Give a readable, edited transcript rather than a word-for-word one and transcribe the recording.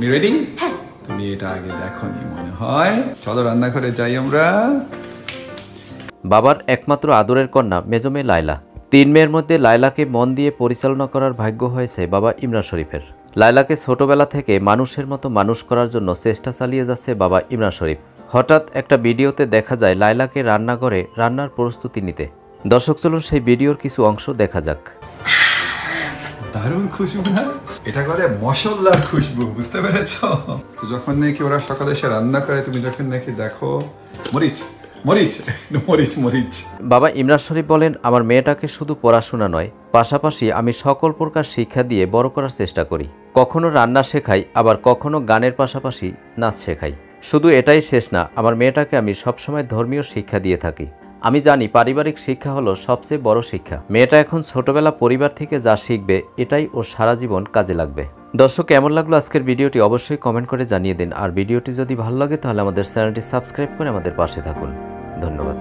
তুমি রেডি? তুমি এটা আগে দেখোনি মনে হয়। চলো রান্নাঘরে যাই আমরা। বাবার একমাত্র আদরের কন্যা মেজো মেয়ে লায়লা। 3 মেয়ের মধ্যে লায়লাকে মন দিয়ে পরিচালনা করার ভাগ্য হয়েছে বাবা ইমরান শরীফের। লায়লাকে ছোটবেলা থেকে মানুষের মতো মানুষ করার জন্য চেষ্টা চালিয়ে যাচ্ছে বাবা ইমরান শরীফ। হঠাৎ একটা ভিডিওতে দেখা যায় লায়লাকে রান্নাঘরে রান্নার প্রস্তুতি নিতে। দর্শক চলুন সেই ভিডিওর কিছু অংশ দেখা যাক। দারুণ খুশবু না? এটা করে মশলার খুশবু, বুঝতে পেরেছো? যখন নাকি ওরা সকালে এসে রান্না করে, তুমি যখন নাকি দেখো মরিচ মরিচ মরিচ মরিচ। বাবা ইমরান শরীফ বলেন, আমার মেয়েটাকে শুধু পড়াশোনা নয়, পাশাপাশি আমি সকল প্রকার শিক্ষা দিয়ে বড় করার চেষ্টা করি। কখনো রান্না শেখাই, আবার কখনো গানের পাশাপাশি নাচ শেখাই। শুধু এটাই শেষ না, আমার মেয়েটাকে আমি সবসময় ধর্মীয় শিক্ষা দিয়ে থাকি। আমি জানি পারিবারিক শিক্ষা হলো সবচেয়ে বড় শিক্ষা। মেয়েটা এখন ছোটবেলা পরিবার থেকে যা শিখবে এটাই ওর সারা জীবন কাজে লাগবে। দর্শক, কেমন লাগলো আজকের ভিডিওটি অবশ্যই কমেন্ট করে জানিয়ে দিন। আর ভিডিওটি যদি ভালো লাগে তাহলে আমাদের চ্যানেলটি সাবস্ক্রাইব করে আমাদের পাশে থাকুন। ধন্যবাদ।